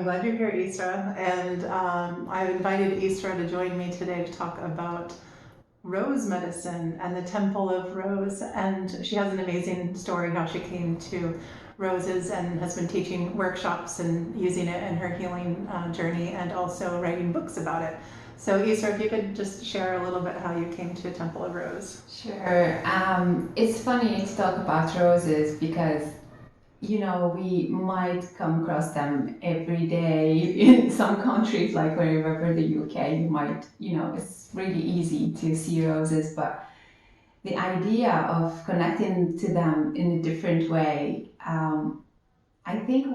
glad you're here, Issrae, and I've invited Issrae to join me today to talk about rose medicine and the Temple of Rose. And she has an amazing story how she came to roses and has been teaching workshops and using it in her healing journey, and also writing books about it. So Issrae, if you could just share a little bit how you came to Temple of Rose. Sure. It's funny to talk about roses because we might come across them every day in some countries, like wherever the UK, you might, it's really easy to see roses, but the idea of connecting to them in a different way, I think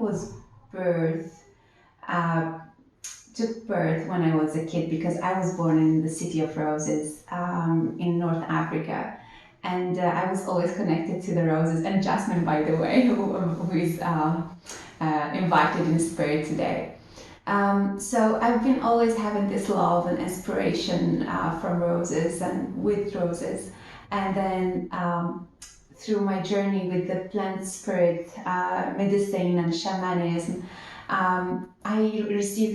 took birth when I was a kid, because I was born in the city of roses in North Africa. And I was always connected to the roses and Jasmine, by the way, who is invited in spirit today. So I've been always having this love and inspiration from roses and with roses. And then through my journey with the plant spirit, medicine and shamanism, I received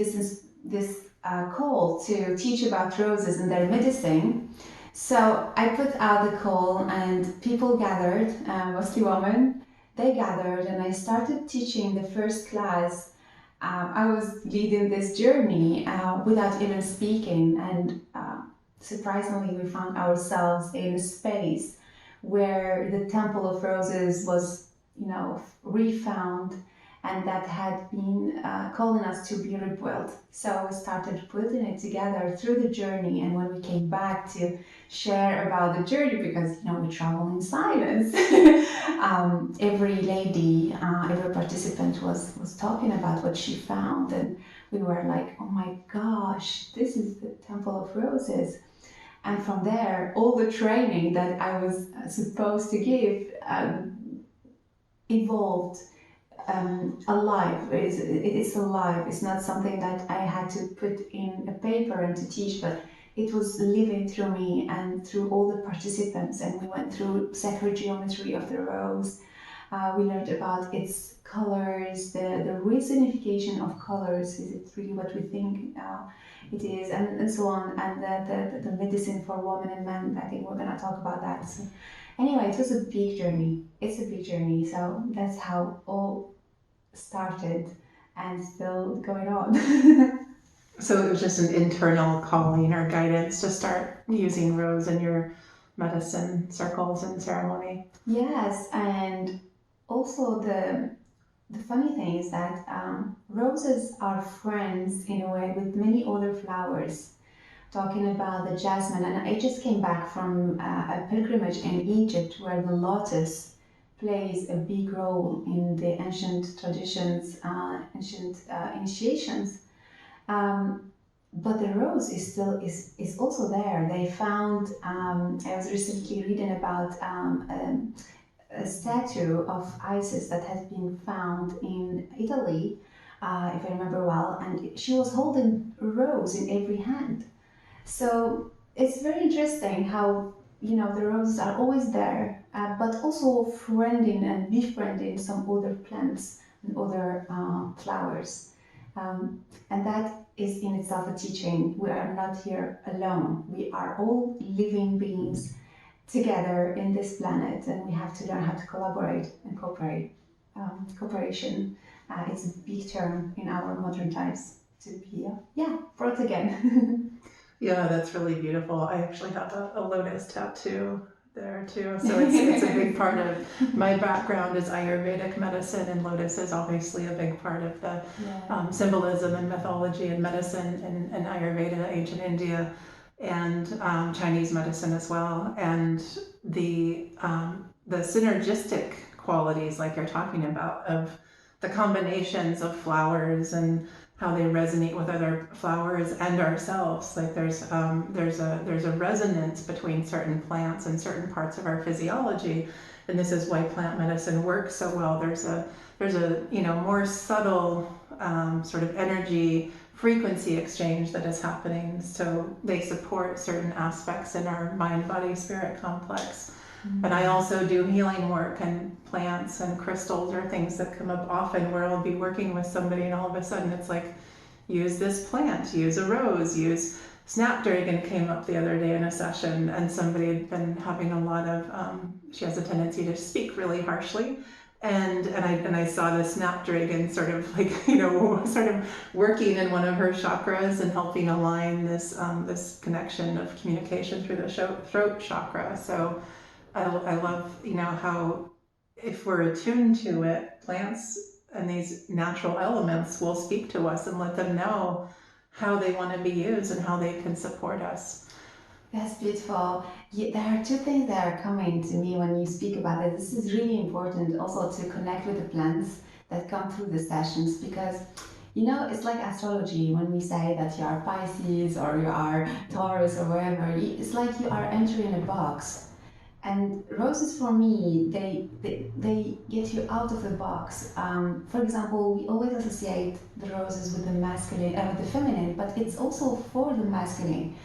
this call to teach about roses and their medicine. So I put out the call and people gathered, mostly women, they gathered, and I started teaching the first class. I was leading this journey without even speaking, and surprisingly we found ourselves in a space where the Temple of Roses was, refound, and that had been calling us to be rebuilt. So we started putting it together through the journey, and when we came back to share about the journey, because we travel in silence, every lady, every participant was talking about what she found, and we were like, oh my gosh, this is the Temple of Roses. And from there, all the training that I was supposed to give evolved. Alive. It's alive. It's not something that I had to put in a paper and to teach, but it was living through me and through all the participants. And we went through sacred geometry of the rose. We learned about its colors, the resignification of colors. Is it really what we think it is, and so on. And the medicine for women and men. I think we're gonna talk about that. So anyway, it was a big journey. It's a big journey. So that's how all started and still going on. So it was just an internal calling or guidance to start using rose in your medicine circles and ceremony. Yes, and also the funny thing is that roses are friends in a way with many other flowers. Talking about the jasmine, and I just came back from a pilgrimage in Egypt where the lotus plays a big role in the ancient traditions, ancient initiations. But the rose is also there. They found, I was recently reading about a statue of Isis that has been found in Italy, if I remember well, and she was holding a rose in every hand. So it's very interesting how the roses are always there, but also friending and befriending some other plants and other flowers. And that is in itself a teaching. We are not here alone. We are all living beings together in this planet, and we have to learn how to collaborate and cooperate. Cooperation is a big term in our modern times to be, brought again. Yeah, that's really beautiful. I actually have a lotus tattoo there too. So it's a big part of my background is Ayurvedic medicine, and lotus is obviously a big part of the symbolism and mythology and medicine in Ayurveda, ancient India, and Chinese medicine as well. And the synergistic qualities, like you're talking about, of the combinations of flowers and how they resonate with other flowers and ourselves. Like there's a resonance between certain plants and certain parts of our physiology, and this is why plant medicine works so well. There's a more subtle sort of energy frequency exchange that is happening, so they support certain aspects in our mind body spirit complex. But I also do healing work, and plants and crystals are things that come up often where I'll be working with somebody and all of a sudden it's like, use this plant, use a rose, use snapdragon came up the other day in a session, and somebody had been having a lot of, she has a tendency to speak really harshly. And I saw the snapdragon sort of like, sort of working in one of her chakras and helping align this this connection of communication through the throat chakra. So I love, how if we're attuned to it, plants and these natural elements will speak to us and let them know how they want to be used and how they can support us. That's beautiful. Yeah, there are two things that are coming to me when you speak about it. This is really important also to connect with the plants that come through the sessions, because it's like astrology. When we say that you are Pisces or you are Taurus or whatever, it's like you are entering a box. And roses for me, they get you out of the box. For example, we always associate the roses with the masculine, with the feminine, but it's also for the masculine.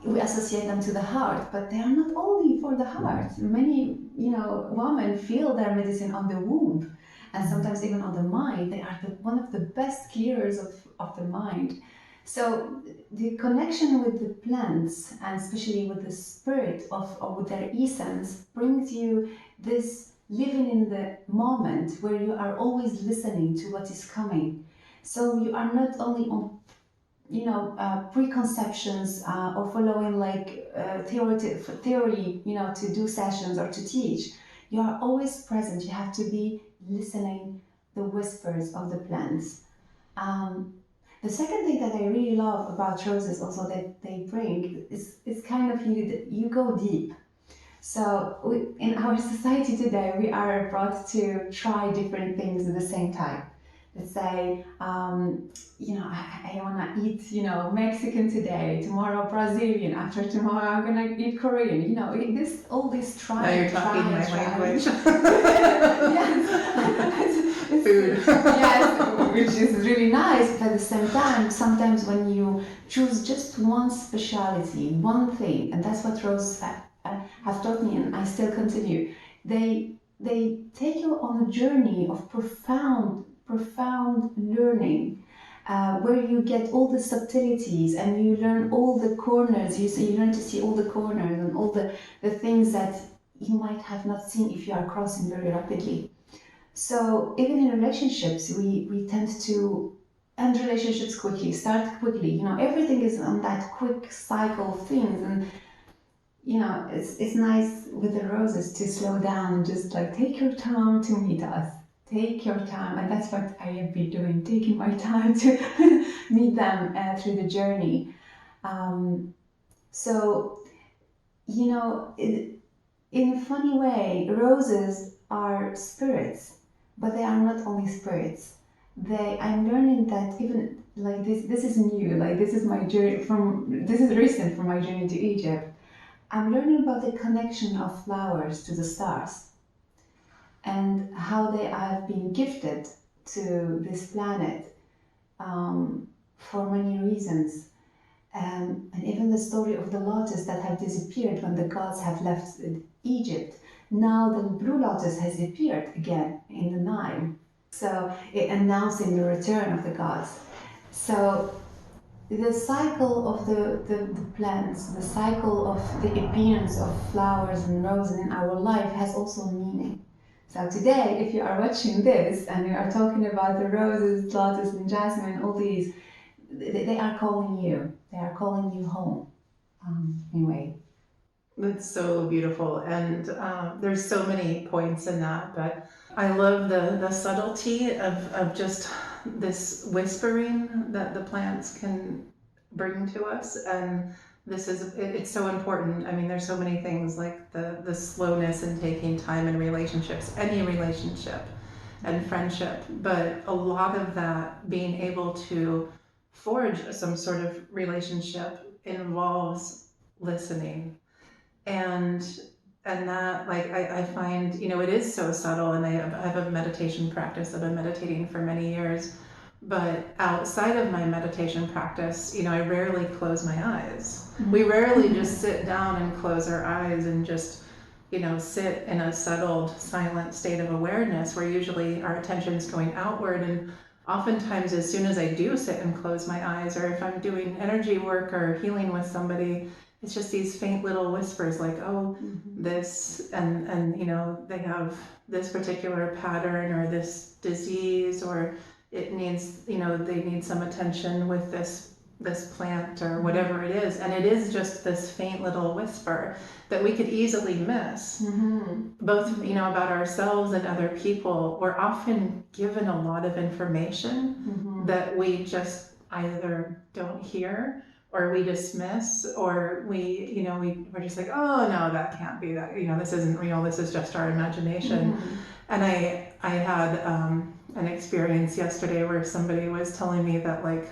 We associate them to the heart, but they are not only for the heart. Many, women feel their medicine on the womb, and sometimes even on the mind. They are one of the best clearers of the mind. So the connection with the plants, and especially with the spirit or with their essence, brings you this living in the moment where you are always listening to what is coming. So you are not only on preconceptions or following theory, to do sessions or to teach. You are always present. You have to be listening the whispers of the plants. The second thing that I really love about roses also that they bring is kind of you go deep. So in our society today, we are brought to try different things at the same time. Let's say, I want to eat, Mexican today, tomorrow Brazilian, after tomorrow I'm going to eat Korean. All this trying. Now you're talking my language. Yes. Food. Yes, which is really nice. But at the same time, sometimes when you choose just one speciality, one thing, and that's what roses have taught me, and I still continue, they take you on a journey of profound learning, where you get all the subtleties and you learn all the corners. You learn to see all the corners and all the things that you might have not seen if you are crossing very rapidly. So even in relationships, we tend to end relationships quickly, start quickly. Everything is on that quick cycle of things, and it's nice with the roses to slow down, just like take your time to meet us. Take your time, and that's what I have been doing, taking my time to meet them through the journey. In a funny way, roses are spirits, but they are not only spirits. I'm learning that even like this is new, like this is my journey this is recent from my journey to Egypt. I'm learning about the connection of flowers to the stars, and how they have been gifted to this planet for many reasons. And even the story of the lotus that have disappeared when the gods have left Egypt. Now the blue lotus has appeared again in the Nile, so announcing the return of the gods. So the cycle of the plants, the cycle of the appearance of flowers and roses in our life has also meaning. So today, if you are watching this and you are talking about the roses, lotus and jasmine, all these, they are calling you. They are calling you home, in a way. That's so beautiful, and there's so many points in that, but I love the subtlety of just this whispering that the plants can bring to us, and it's so important. I mean, there's so many things like the slowness in taking time in relationships, any relationship and friendship, but a lot of that being able to forge some sort of relationship involves listening. And that, like, I find, it is so subtle, and I have a meditation practice. I've been meditating for many years, But outside of my meditation practice, I rarely close my eyes. We rarely just sit down and close our eyes and just, sit in a settled, silent state of awareness where usually our attention is going outward. And oftentimes, as soon as I do sit and close my eyes, or if I'm doing energy work or healing with somebody, it's just these faint little whispers like, oh, this, and they have this particular pattern or this disease, or it needs, they need some attention with this plant or whatever it is. And it is just this faint little whisper that we could easily miss. Both, about ourselves and other people. We're often given a lot of information that we just either don't hear or we dismiss, or we're just like, oh no, that can't be that, this isn't real, this is just our imagination. And I had an experience yesterday where somebody was telling me that like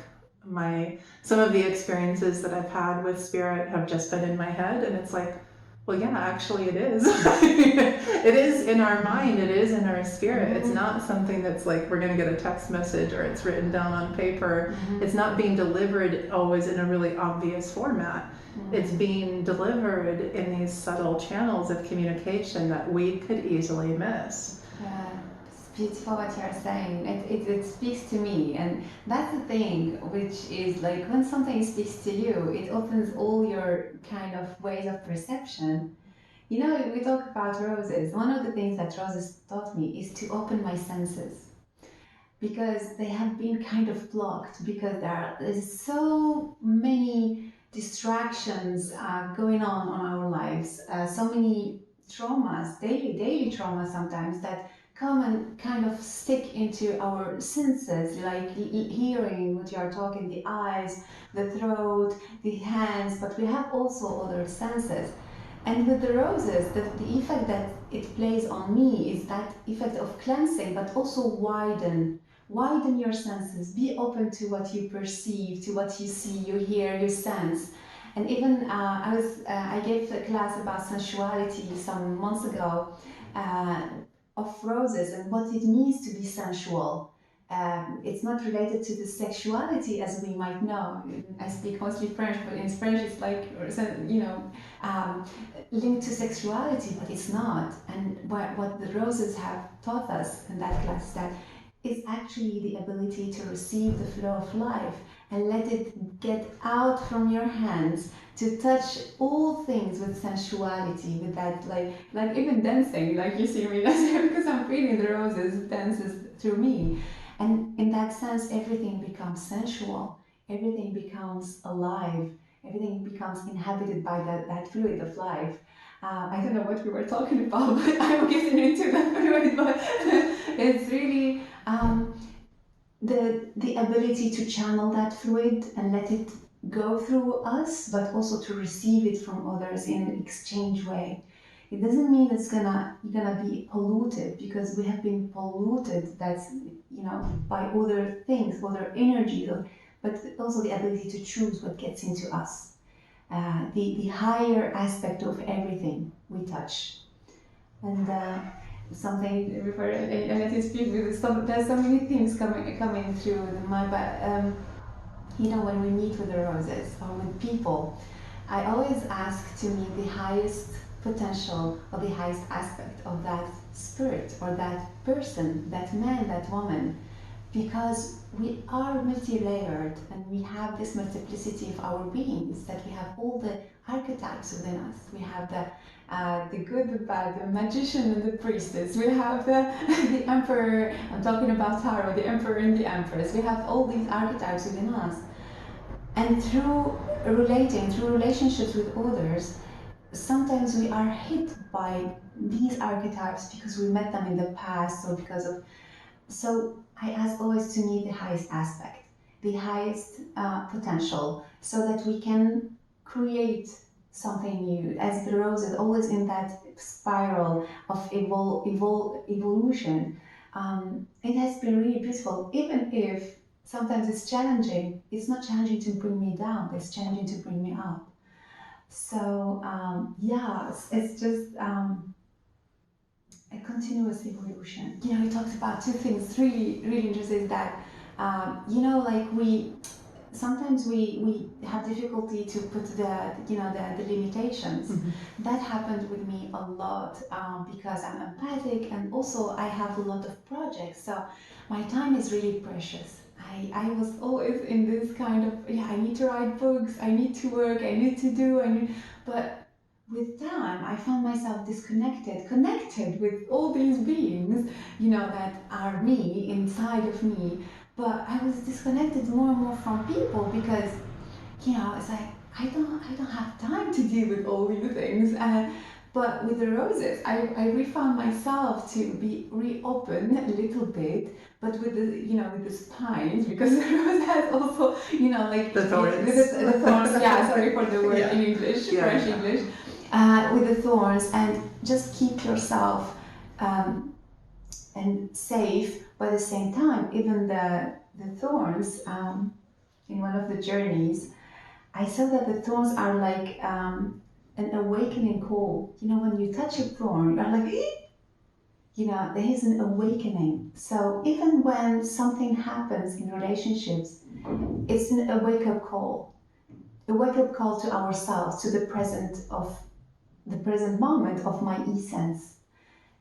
some of the experiences that I've had with spirit have just been in my head, and it's like, well, yeah, actually it is. It is in our mind, it is in our spirit. It's not something that's like we're going to get a text message or it's written down on paper. It's not being delivered always in a really obvious format. It's being delivered in these subtle channels of communication that we could easily miss. Yeah, it's beautiful what you're saying. It speaks to me, and that's the thing, which is like when something speaks to you, it opens all your kind of ways of perception. We talk about roses. One of the things that roses taught me is to open my senses, because they have been kind of blocked, because there's so many distractions going on our lives, so many traumas, daily traumas sometimes, that come and kind of stick into our senses, like hearing what you are talking, the eyes, the throat, the hands, but we have also other senses. And with the roses, the effect that it plays on me is that effect of cleansing, but also widen your senses. Be open to what you perceive, to what you see, you hear, you sense. And even I gave a class about sensuality some months ago, of roses and what it means to be sensual. It's not related to the sexuality as we might know. I speak mostly French, but in French it's like, linked to sexuality, but it's not. And what the roses have taught us in that class, that it's actually the ability to receive the flow of life and let it get out from your hands, to touch all things with sensuality, with that, like even dancing, like you see me dancing, because I'm feeling the roses dances through me. And in that sense, everything becomes sensual, everything becomes alive, everything becomes inhabited by that fluid of life. I don't know what we were talking about, but I'm getting into the fluid, but it's really the ability to channel that fluid and let it go through us, but also to receive it from others in an exchange way. It doesn't mean you're gonna be polluted, because we have been polluted, that's by other things, other energies, but also the ability to choose what gets into us. The higher aspect of everything we touch. And something before I let you speak, there's so many things coming through my mind. When we meet with the roses or with people, I always ask to meet the highest potential or the highest aspect of that spirit or that person, that man, that woman, because we are multi-layered and we have this multiplicity of our beings, that we have all the archetypes within us. We have the good, the bad, the magician and the priestess. We have the emperor, I'm talking about tarot, the emperor and the empress. We have all these archetypes within us. And through relationships with others, sometimes we are hit by these archetypes because we met them in the past, or so I ask always to meet the highest aspect, the highest potential, so that we can create something new. As the rose is always in that spiral of evolution. It has been really beautiful, even if sometimes it's challenging. It's not challenging to bring me down, it's challenging to bring me up. So it's just a continuous evolution. We talked about two things really, really interesting, that You know, like sometimes we have difficulty to put the limitations. That happened with me a lot because I'm empathic, and also I have a lot of projects, so my time is really precious. I was always in this kind of, I need to write books, I need to work, I need to do, but with time I found myself connected with all these beings, that are me, inside of me. But I was disconnected more and more from people because, it's like I don't have time to deal with all these things. But with the roses, I refound myself to be reopened a little bit, but with the spines, because the rose has also, like the thorns. The thorns. Yeah, sorry for the word in English, French English. With the thorns, and just keep yourself and safe. But at the same time, even the thorns, in one of the journeys, I saw that the thorns are like an awakening call. When you touch a thorn, you're like, there is an awakening. So even when something happens in relationships, it's a wake-up call. A wake-up call to ourselves, to the present moment of my essence.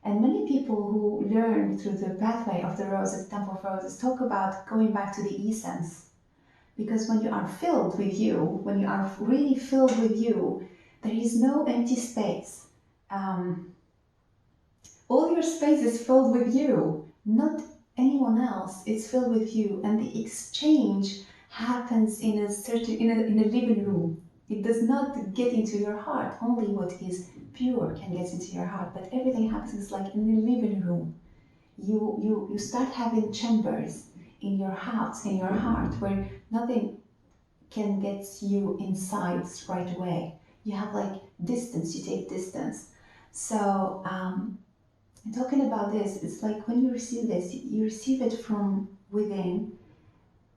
And many people who learn through the pathway of the roses, the Temple of Roses, talk about going back to the essence. Because when you are filled with you, when you are really filled with you, there is no empty space. All your space is filled with you, not anyone else. It's filled with you, and the exchange happens in a living room. It does not get into your heart. Only what is pure can get into your heart, but everything happens like in a living room. You start having chambers in your house, in your heart, where nothing can get you inside right away. You have like distance, you take distance. So talking about this, it's like when you receive this, you receive it from within,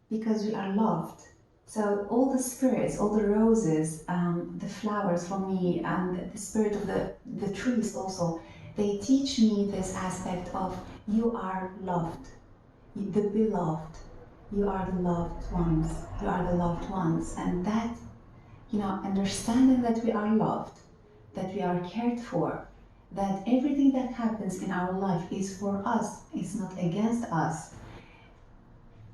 because we are loved. So all the spirits, all the roses, the flowers for me, and the spirit of the trees also, they teach me this aspect of you are loved, the beloved. You are the loved ones. You are the loved ones. And that, understanding that we are loved, that we are cared for, that everything that happens in our life is for us, it's not against us,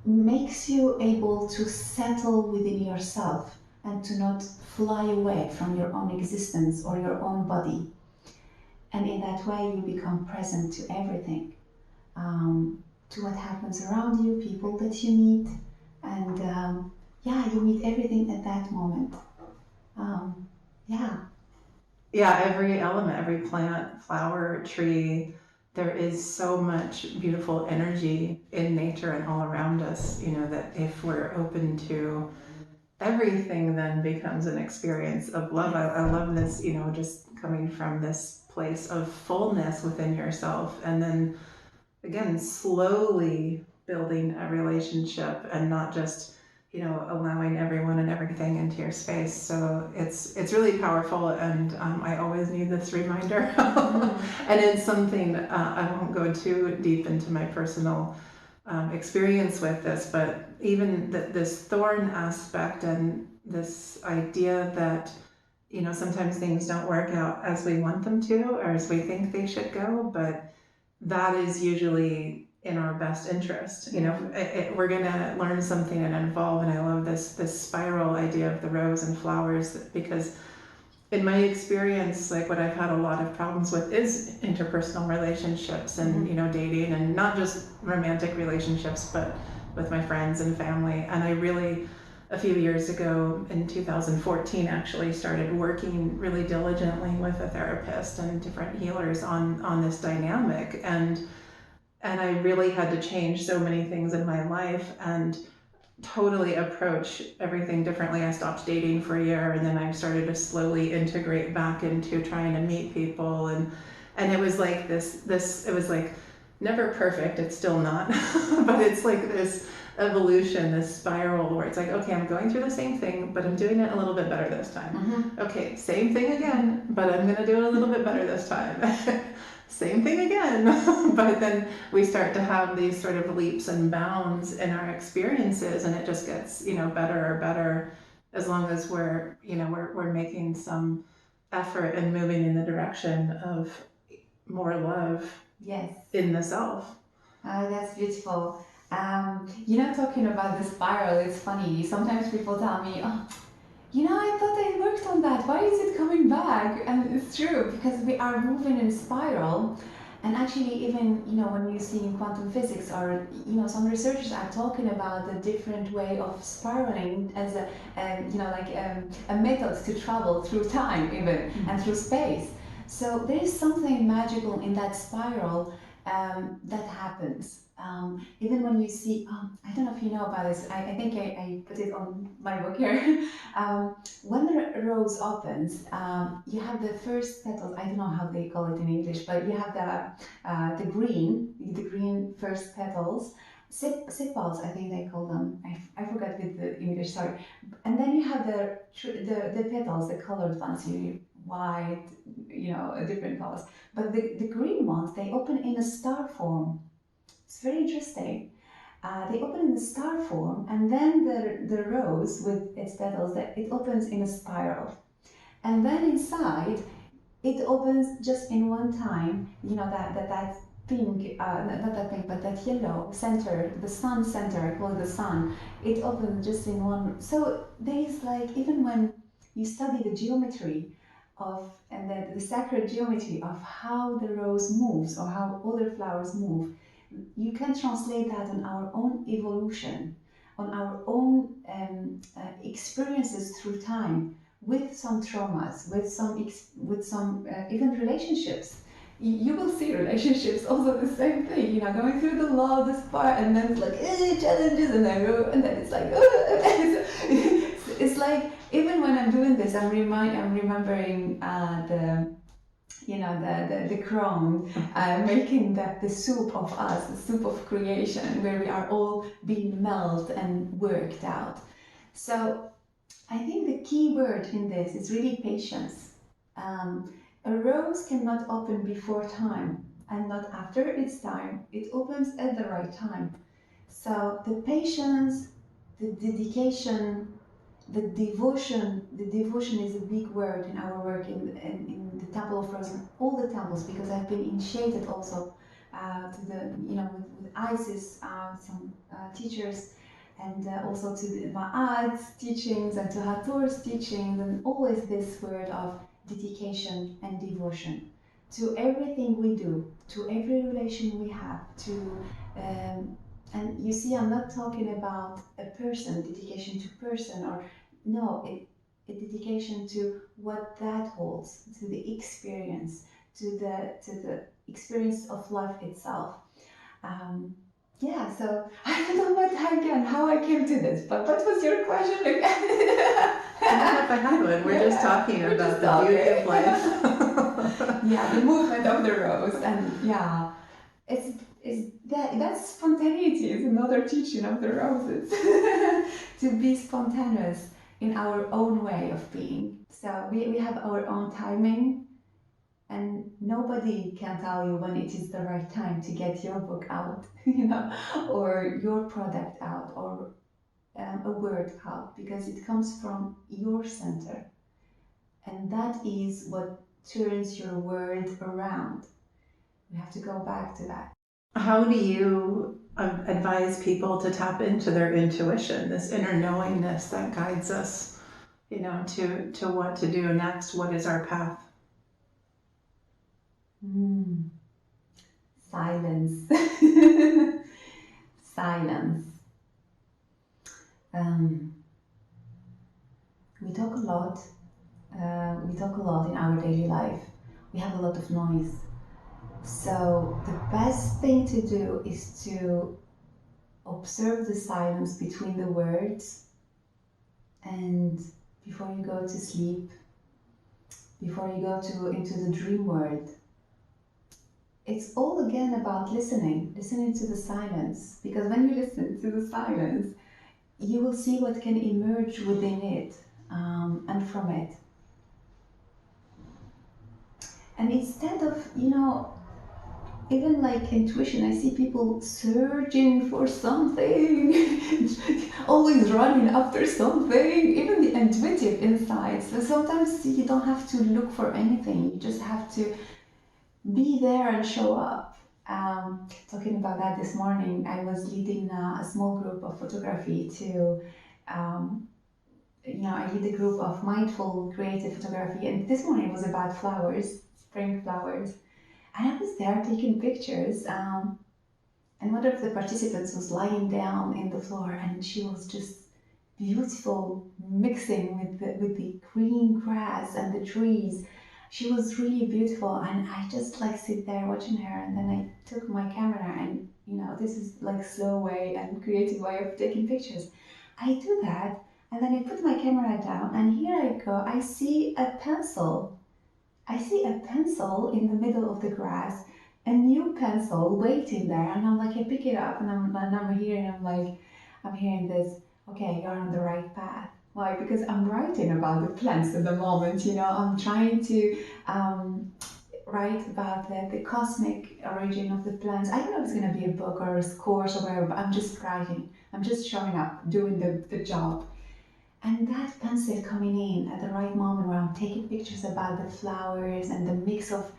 makes you able to settle within yourself and to not fly away from your own existence or your own body. And in that way, you become present to everything, to what happens around you, people that you meet, and you meet everything at that moment. Yeah, every element, every plant, flower, tree, there is so much beautiful energy in nature and all around us, that if we're open to everything, then becomes an experience of love. I love this, just coming from this place of fullness within yourself, and then again, slowly building a relationship and not just, allowing everyone and everything into your space. So it's really powerful, and I always need this reminder. And it's something, I won't go too deep into my personal experience with this, but even this thorn aspect and this idea that, sometimes things don't work out as we want them to or as we think they should go, but that is usually in our best interest. We're going to learn something and evolve. And I love this spiral idea of the rose and flowers, because in my experience, like what I've had a lot of problems with is interpersonal relationships and, dating, and not just romantic relationships, but with my friends and family. And I really, a few years ago in 2014, actually started working really diligently with a therapist and different healers on this dynamic. And I really had to change so many things in my life and totally approach everything differently. I stopped dating for a year, and then I started to slowly integrate back into trying to meet people. And it was like this, it was like never perfect, it's still not, but it's like this evolution, this spiral where it's like, okay, I'm going through the same thing, but I'm doing it a little bit better this time. Okay, same thing again, but I'm going to do it a little bit better this time. same thing again. But then we start to have these sort of leaps and bounds in our experiences, and it just gets, better or better as long as we're making some effort and moving in the direction of more love Yes. in the self. That's beautiful. Talking about the spiral, it's funny. Sometimes people tell me, oh, I thought I worked on that. Why is it coming back? And it's true, because we are moving in spiral. And actually, even, when you see in quantum physics, or, some researchers are talking about the different way of spiraling as a method to travel through time, even, and through space. So there is something magical in that spiral that happens. Even when you see, I don't know if you know about this, I think I put it on my book here. When the rose opens, you have the first petals, I don't know how they call it in English, but you have the green first petals, sepals, I think they call them, I forgot with the English, sorry. And then you have the petals, the colored ones, white, different colors. But the green ones, they open in a star form. It's very interesting. They open in a star form, and then the rose with its petals, it opens in a spiral. And then inside, it opens just in one time, that pink, not that pink, but that yellow center, the sun center, I call it the sun, it opens just in one. So there is even when you study the geometry and the sacred geometry of how the rose moves or how other flowers move, you can translate that on our own evolution, on our own experiences through time, with some traumas, with some even relationships. You will see relationships also the same thing, going through the love, the spark, and then it's challenges, and then it's it's like, even when I'm doing this, I'm remembering the crown, making the soup of us, the soup of creation, where we are all being melted and worked out. So I think the key word in this is really patience. A rose cannot open before time and not after its time. It opens at the right time. So the patience, the dedication, the devotion is a big word in our work in the Temple of Rose, and all the temples, because I've been initiated also to the, with Isis, some teachers, and also to Ma'ad's teachings and to Hathor's teachings, and always this word of dedication and devotion to everything we do, to every relation we have, and you see, I'm not talking about a person, dedication to person, or no, a dedication to what that holds, to the experience, to the experience of life itself. So I don't know how I came to this, but what was your question again? I don't know if I had one. We're just talking about the beauty of life. The movement of the rose, and that's spontaneity is another teaching of the roses. To be spontaneous in our own way of being. So we have our own timing, and nobody can tell you when it is the right time to get your book out, or your product out, or a word out, because it comes from your center. And that is what turns your world around. We have to go back to that. How do you advise people to tap into their intuition, this inner knowingness that guides us, to what to do next? What is our path? Silence. Silence. We talk a lot. We talk a lot in our daily life. We have a lot of noise. So the best thing to do is to observe the silence between the words, and before you go to sleep, before you go into the dream world. It's all again about listening to the silence, because when you listen to the silence, you will see what can emerge within it, and from it. And instead of, even like intuition, I see people searching for something, always running after something, even the intuitive insights. So sometimes you don't have to look for anything, you just have to be there and show up. Talking about that this morning, I was leading a small group of photography to, I lead a group of mindful creative photography, and this morning was about flowers, spring flowers. And I was there taking pictures, and one of the participants was lying down in the floor, and she was just beautiful, mixing with the green grass and the trees. She was really beautiful, and I just like sit there watching her, and then I took my camera, and this is like slow way and creative way of taking pictures. I do that, and then I put my camera down, and here I go. I see a pencil in the middle of the grass, a new pencil waiting there, and I'm like, I pick it up, and I'm hearing this, okay, you're on the right path. Why? Because I'm writing about the plants at the moment, I'm trying to write about the cosmic origin of the plants. I don't know if it's going to be a book or a course or whatever, but I'm just writing. I'm just showing up, doing the job. And that pencil coming in at the right moment where I'm taking pictures about the flowers and the mix of,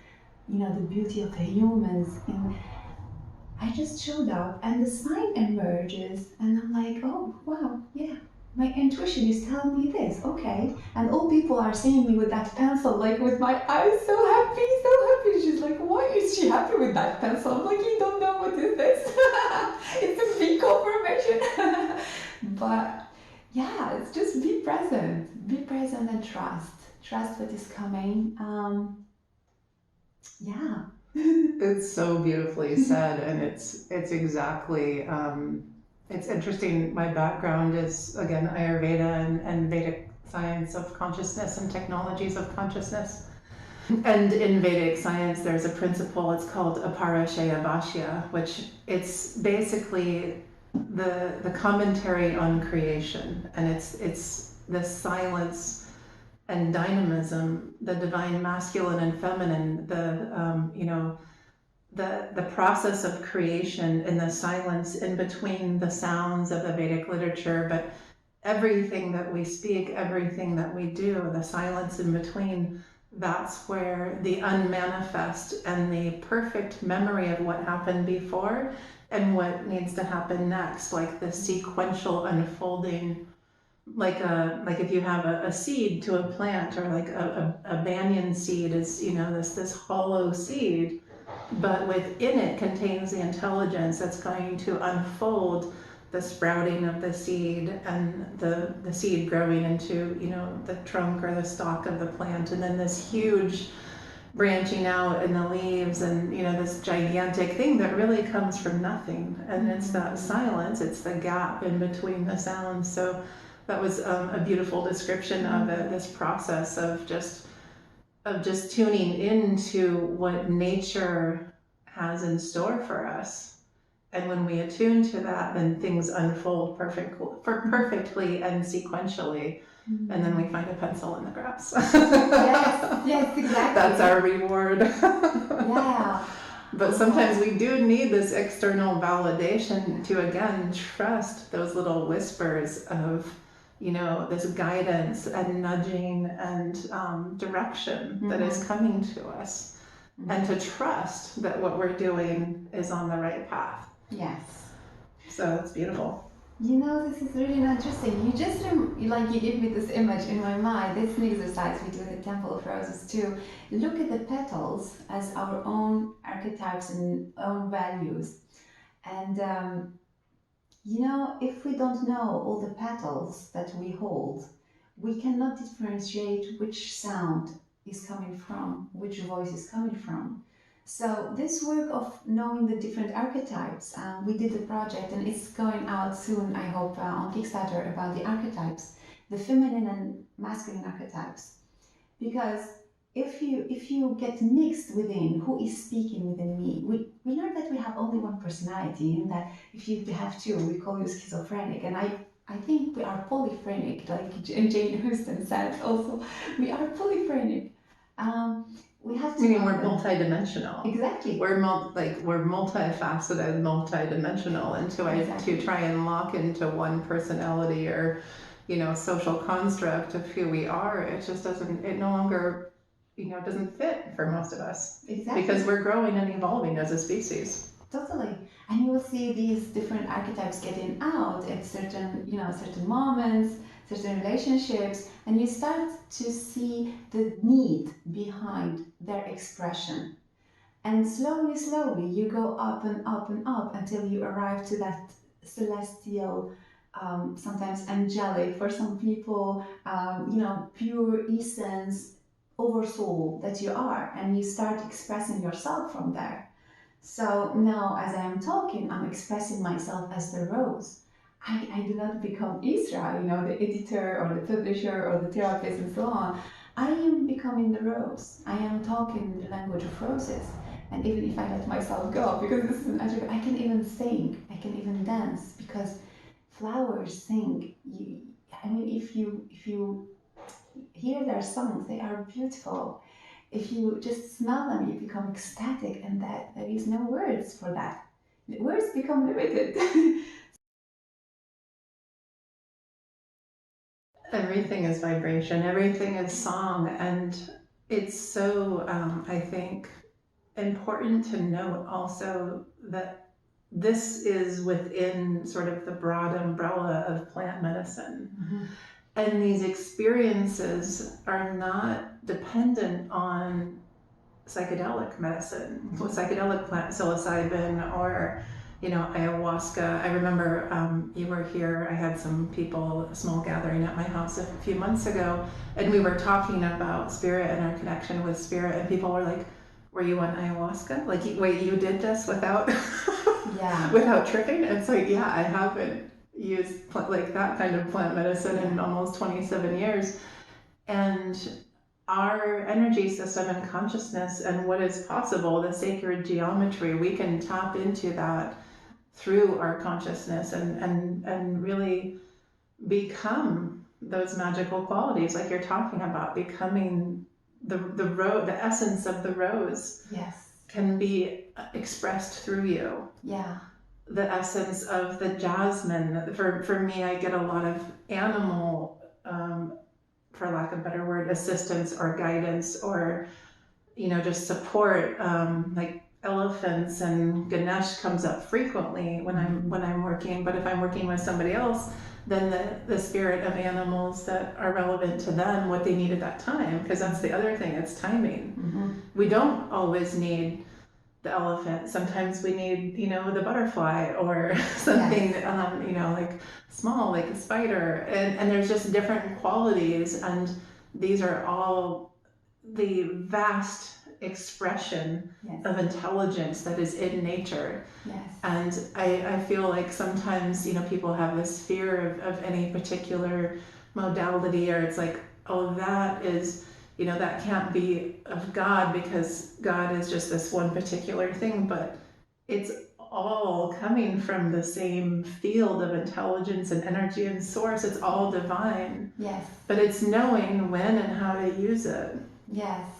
the beauty of the humans. And I just showed up, and the sign emerges, and I'm like, oh, wow, yeah, my intuition is telling me this, okay. And all people are seeing me with that pencil, like with my eyes so happy, so happy. She's like, why is she happy with that pencil? I'm like, you don't know what is this? It's a big confirmation. But yeah, it's just be present and trust what is coming. Yeah. It's so beautifully said, and it's exactly, it's interesting. My background is, again, Ayurveda and Vedic science of consciousness and technologies of consciousness. And in Vedic science, there's a principle, it's called Aparashaya Bhashya, which it's basically the commentary on creation, and it's the silence and dynamism, the divine masculine and feminine, the process of creation in the silence in between the sounds of the Vedic literature, but everything that we speak, everything that we do, the silence in between, that's where the unmanifest and the perfect memory of what happened before and what needs to happen next, like the sequential unfolding, like if you have a seed to a plant, or like a banyan seed is, this hollow seed, but within it contains the intelligence that's going to unfold the sprouting of the seed, and the seed growing into, the trunk or the stalk of the plant, and then this huge branching out in the leaves, and this gigantic thing that really comes from nothing. And it's that silence, it's the gap in between the sounds. So that was a beautiful description of it, this process of just tuning into what nature has in store for us. And when we attune to that, then things unfold perfectly and sequentially. And then we find a pencil in the grass. Yes, exactly. That's our reward. Yeah. But sometimes we do need this external validation to, again, trust those little whispers of, this guidance and nudging and direction that is coming to us. And to trust that what we're doing is on the right path. Yes. So it's beautiful. This is really interesting. You just you give me this image in my mind. This is an exercise we do in the Temple of Roses too. Look at the petals as our own archetypes and own values. And if we don't know all the petals that we hold, we cannot differentiate which sound is coming from, which voice is coming from. So this work of knowing the different archetypes, we did a project, and it's going out soon, I hope, on Kickstarter, about the archetypes, the feminine and masculine archetypes. Because if you get mixed within who is speaking within me, we learn that we have only one personality, and that if you have two, we call you schizophrenic. And I think we are polyphrenic, like Jane Houston said also, we are polyphrenic. we have to. Meaning we're multidimensional. Exactly. We're multifaceted, multidimensional, and to try and lock into one personality or, social construct of who we are, it just doesn't. It no longer, doesn't fit for most of us. Exactly. Because we're growing and evolving as a species. Totally. And you will see these different archetypes getting out at certain moments, certain relationships, and you start to see the need behind their expression. And slowly, you go up and up and up until you arrive to that celestial, sometimes angelic, for some people, pure essence, oversoul that you are, and you start expressing yourself from there. So now, as I am talking, I'm expressing myself as the rose. I do not become Issrae, the editor or the publisher or the therapist and so on. I am becoming the rose. I am talking the language of roses. And even if I let myself go, because this is an attribute, I can even sing, I can even dance, because flowers sing. If you hear their songs, they are beautiful. If you just smell them, you become ecstatic, and that there is no words for that. Words become limited. Everything is vibration, everything is song, and it's so, I think, important to note also that this is within sort of the broad umbrella of plant medicine. Mm-hmm. And these experiences are not dependent on psychedelic medicine, psychedelic plant, psilocybin, or ayahuasca. I remember you were here. I had some people, a small gathering at my house a few months ago, and we were talking about spirit and our connection with spirit, and people were like, "Were you on ayahuasca? Like, wait, you did this without without tripping?" And it's like, yeah, I haven't used like that kind of plant medicine in almost 27 years. And our energy system and consciousness and what is possible, the sacred geometry, we can tap into that through our consciousness and really become those magical qualities like you're talking about, becoming the essence of the rose. Yes. Can be expressed through you. Yeah. The essence of the jasmine. For me, I get a lot of animal, for lack of a better word, assistance or guidance or, just support. Like elephants and Ganesh comes up frequently when I'm working. But if I'm working with somebody else, then the spirit of animals that are relevant to them, what they need at that time, because that's the other thing, it's timing. Mm-hmm. We don't always need the elephant. Sometimes we need, the butterfly or something, like small, like a spider. And there's just different qualities, and these are all the vast expression of intelligence that is in nature. Yes. And I feel like sometimes, people have this fear of any particular modality, or it's like, oh, that is, that can't be of God because God is just this one particular thing, but it's all coming from the same field of intelligence and energy and source. It's all divine. Yes. But it's knowing when and how to use it. Yes.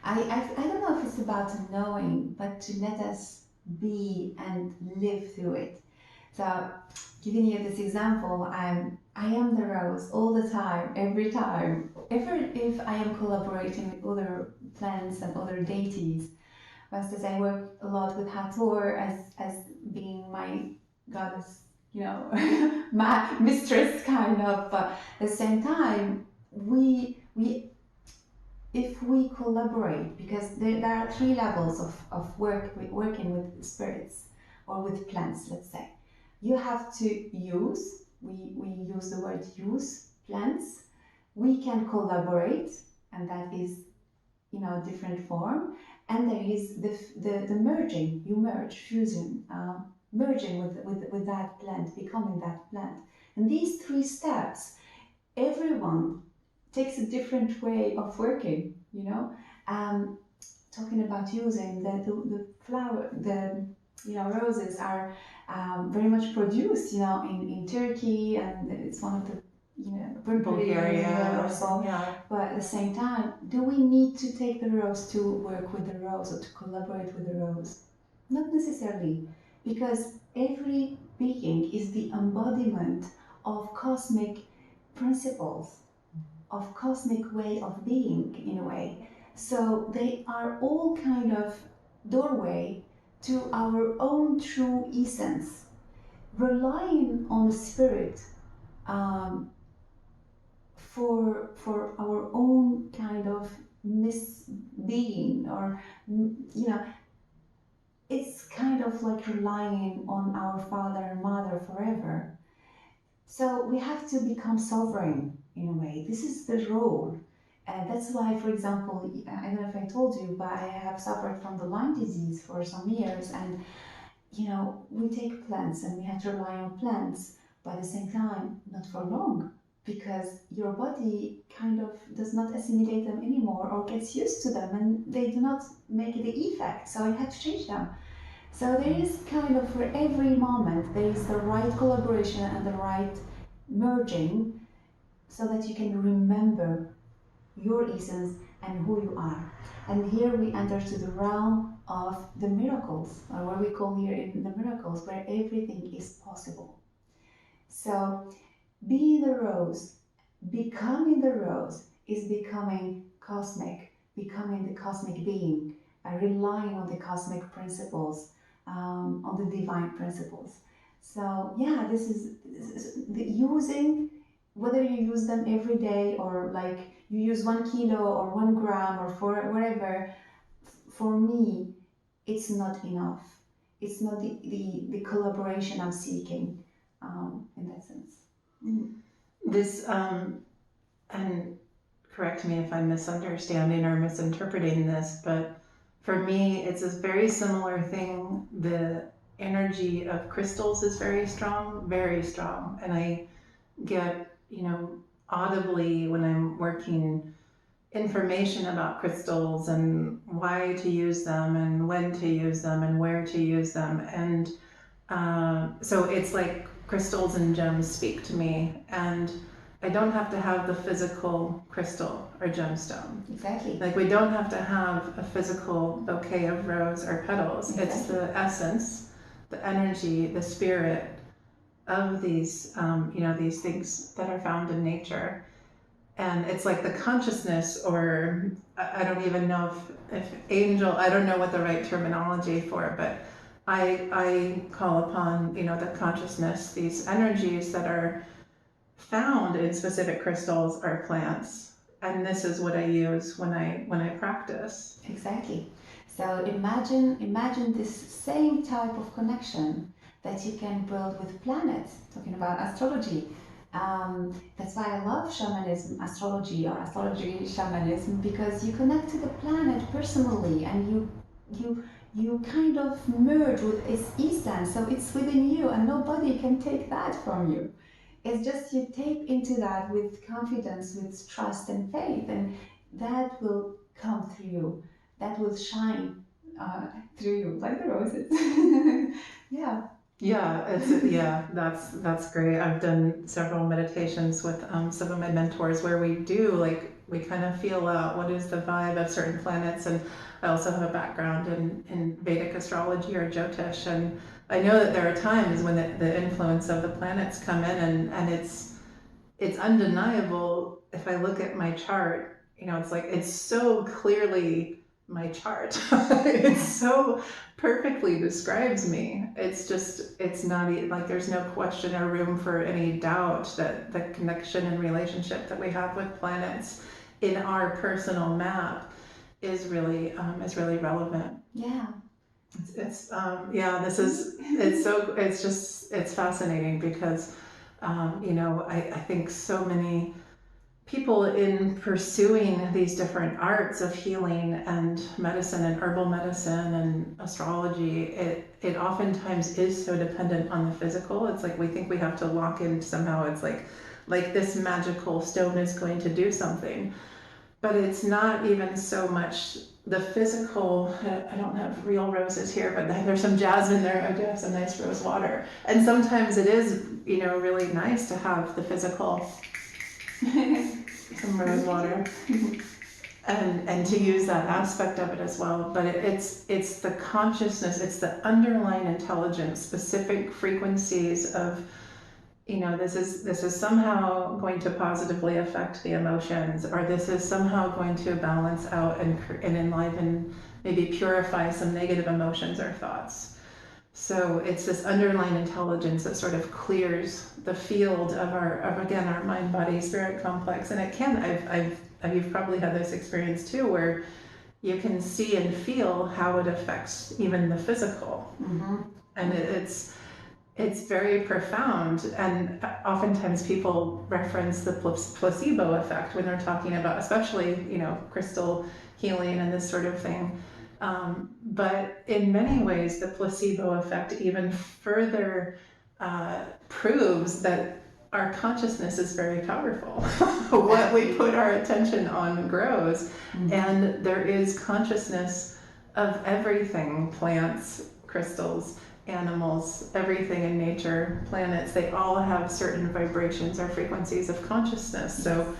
I don't know if it's about knowing, but to let us be and live through it. So, giving you this example, I am the rose all the time, every time. If I am collaborating with other plants and other deities, as I work a lot with Hathor as being my goddess, my mistress kind of. But at the same time, if we collaborate, because there are 3 levels of working with spirits or with plants, let's say. You have to use, we use the word use, plants. We can collaborate, and that is, different form. And there is the merging, you merge, fusion, merging with that plant, becoming that plant. And these 3 steps, everyone takes a different way of working, talking about using the flower, roses are very much produced, in Turkey, and it's one of the Bulgaria or so. Yeah. But at the same time, do we need to take the rose to work with the rose or to collaborate with the rose? Not necessarily, because every being is the embodiment of cosmic principles, of cosmic way of being in a way. So they are all kind of doorway to our own true essence, relying on spirit um, for our own kind of misbeing, or it's kind of like relying on our father and mother forever. So we have to become sovereign in a way. This is the role. And that's why, for example, I don't know if I told you, but I have suffered from the Lyme disease for some years. And, we take plants and we have to rely on plants, but at the same time, not for long, because your body kind of does not assimilate them anymore or gets used to them, and they do not make the effect. So you have to change them. So there is kind of, for every moment, there is the right collaboration and the right merging, so that you can remember your essence and who you are. And here we enter to the realm of the miracles, or what we call here in the miracles, where everything is possible. So being the rose, becoming the rose, is becoming cosmic, becoming the cosmic being, relying on the cosmic principles, on the divine principles. So yeah, this is the using, whether you use them every day or like you use 1 kilo or 1 gram or for whatever, for me, it's not enough. It's not the collaboration I'm seeking in that sense. This, and correct me if I'm misunderstanding or misinterpreting this, but for me, it's a very similar thing. The energy of crystals is very strong, and I get, audibly when I'm working information about crystals and why to use them and when to use them and where to use them. And so it's like crystals and gems speak to me, and I don't have to have the physical crystal or gemstone. Exactly. Like we don't have to have a physical bouquet of rose or petals. Exactly. It's the essence, the energy, the spirit of these, these things that are found in nature. And it's like the consciousness, or I don't even know if angel, I don't know what the right terminology for, but I call upon, the consciousness, these energies that are found in specific crystals or plants. And this is what I use when I practice. Exactly. So imagine this same type of connection that you can build with planets, talking about astrology. That's why I love shamanism, astrology, or astrology shamanism, because you connect to the planet personally, and you kind of merge with its essence, so it's within you and nobody can take that from you. It's just you tap into that with confidence, with trust and faith, and that will come through you. That will shine through you, like the roses. Yeah. Yeah, that's great. I've done several meditations with some of my mentors where we kind of feel out what is the vibe of certain planets, and I also have a background in Vedic astrology or Jyotish, and I know that there are times when the influence of the planets come in, and it's undeniable. If I look at my chart, it's like it's so clearly my chart. It so perfectly describes me. It's not like there's no question or room for any doubt that the connection and relationship that we have with planets in our personal map is really relevant. Yeah. It's fascinating because I think so many people in pursuing these different arts of healing and medicine and herbal medicine and astrology, it oftentimes is so dependent on the physical. It's like we think we have to lock in somehow. It's like this magical stone is going to do something, but it's not even so much the physical. I don't have real roses here, but there's some jasmine there. I do have some nice rose water, and sometimes it is really nice to have the physical some rose water. And to use that aspect of it as well, but it's the consciousness, it's the underlying intelligence, specific frequencies of, this is somehow going to positively affect the emotions, or this is somehow going to balance out and enliven, maybe purify some negative emotions or thoughts. So it's this underlying intelligence that sort of clears the field of our mind, body, spirit complex. And it can, you've probably had this experience too, where you can see and feel how it affects even the physical. Mm-hmm. And it's very profound. And oftentimes people reference the placebo effect when they're talking about, especially, crystal healing and this sort of thing. But in many ways, the placebo effect even further proves that our consciousness is very powerful. What we put our attention on grows. Mm-hmm. And there is consciousness of everything, plants, crystals, animals, everything in nature, planets, they all have certain vibrations or frequencies of consciousness. So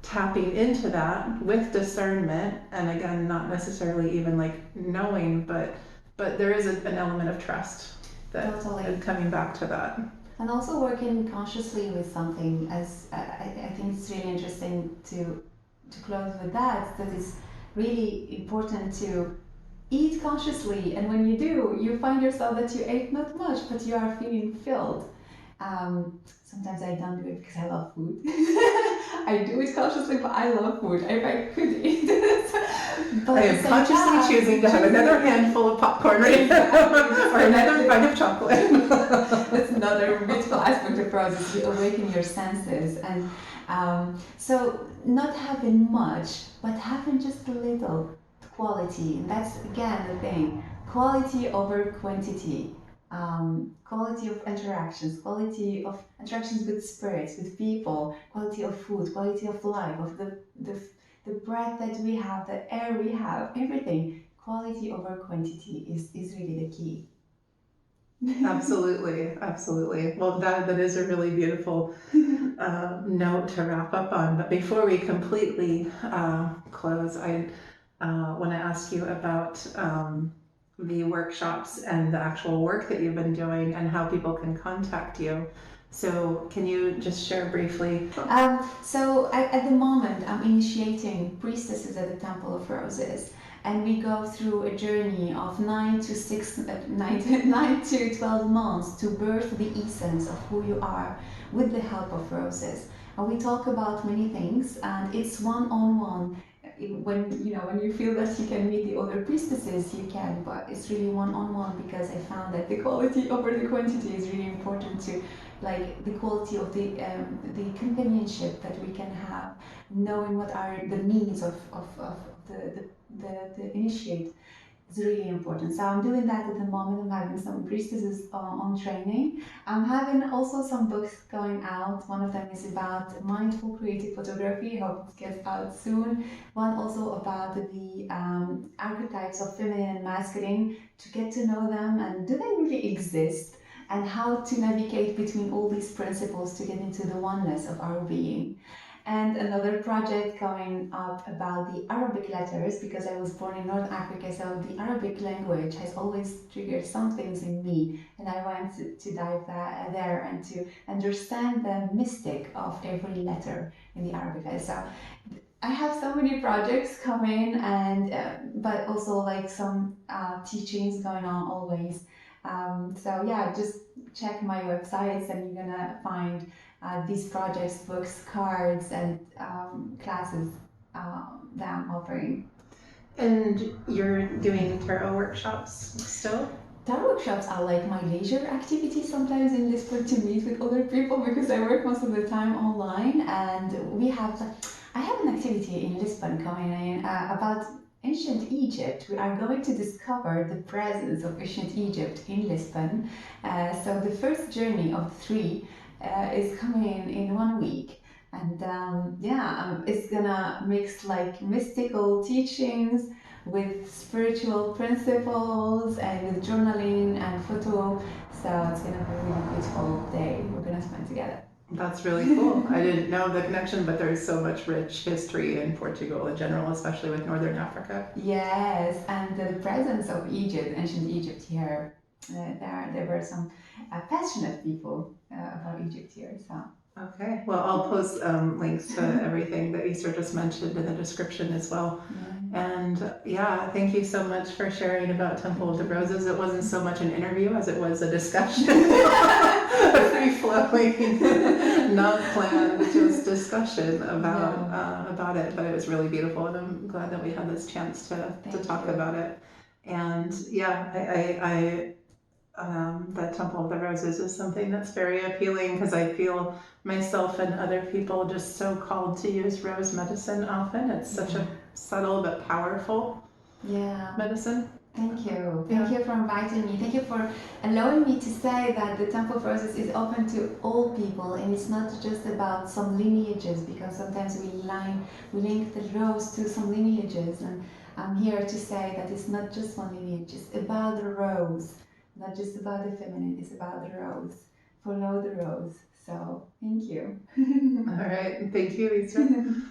tapping into that with discernment, and again, not necessarily even like knowing, but there is an element of trust that totally. Coming back to that. And also working consciously with something, as I think it's really interesting to close with that it's really important to eat consciously, and when you do, you find yourself that you ate not much, but you are feeling filled. Sometimes I don't do it because I love food. I do it consciously, but I love food. If I could eat it. But I am consciously choosing to have another handful of popcorn right now, or another bite of chocolate. That's another beautiful aspect of process. You awaken your senses, and so not having much, but having just a little quality. And that's again the thing: quality over quantity. Quality of interactions with spirits, with people, quality of food, quality of life, of the breath that we have, the air we have, everything. Quality over quantity is really the key. Absolutely. Well, that is a really beautiful note to wrap up on. But before we completely close, I want to ask you about the workshops and the actual work that you've been doing and how people can contact you. So can you just share briefly? So at the moment, I'm initiating priestesses at the Temple of Roses, and we go through a journey of 9 to 12 months to birth the essence of who you are with the help of roses. And we talk about many things, and it's one-on-one. When you feel that you can meet the other priestesses, you can, but it's really one-on-one, because I found that the quality over the quantity is really important to, like, the quality of the companionship that we can have, knowing what are the needs of the initiate is really important. So I'm doing that at the moment. I'm having some priestesses on training. I'm having also some books going out. One of them is about mindful creative photography. I hope it gets out soon. One also about the archetypes of feminine and masculine, to get to know them, and do they really exist, and how to navigate between all these principles to get into the oneness of our being. And another project coming up about the Arabic letters, because I was born in North Africa, so the Arabic language has always triggered some things in me, and I want to dive there and to understand the mystic of every letter in the Arabic letter. So I have so many projects coming, and but also like some teachings going on always. So yeah, just check my websites and you're gonna find these projects, books, cards, and classes that I'm offering. And you're doing tarot workshops still? Tarot workshops are like my leisure activity sometimes in Lisbon, to meet with other people, because I work most of the time online, and I have an activity in Lisbon coming in about ancient Egypt. We are going to discover the presence of ancient Egypt in Lisbon. So the first journey of the 3 is coming in 1 week, and it's gonna mix like mystical teachings with spiritual principles and with journaling and photo. So it's gonna be a really beautiful day we're gonna spend together. That's really cool. I didn't know the connection, but there's so much rich history in Portugal in general, especially with Northern Africa. Yes, and the presence of Egypt, ancient Egypt here, there were some passionate people about Egypt here. So Okay, well, I'll post links to everything that Issrae just mentioned in the description as well. And yeah, thank you so much for sharing about Temple of the Roses. It wasn't so much an interview as it was a discussion. Free-flowing, not planned, just discussion about it. But it was really beautiful, and I'm glad that we had this chance to talk about it. And yeah, the Temple of the Roses is something that's very appealing because I feel myself and other people just so called to use rose medicine often. It's such a subtle but powerful medicine. Thank you. Thank you for inviting me. Thank you for allowing me to say that the Temple of Roses is open to all people, and it's not just about some lineages, because sometimes we link the rose to some lineages, and I'm here to say that it's not just one lineage, it's about the rose, not just about the feminine, it's about the rose. Follow the rose. So, thank you. All right. Thank you, Issrae.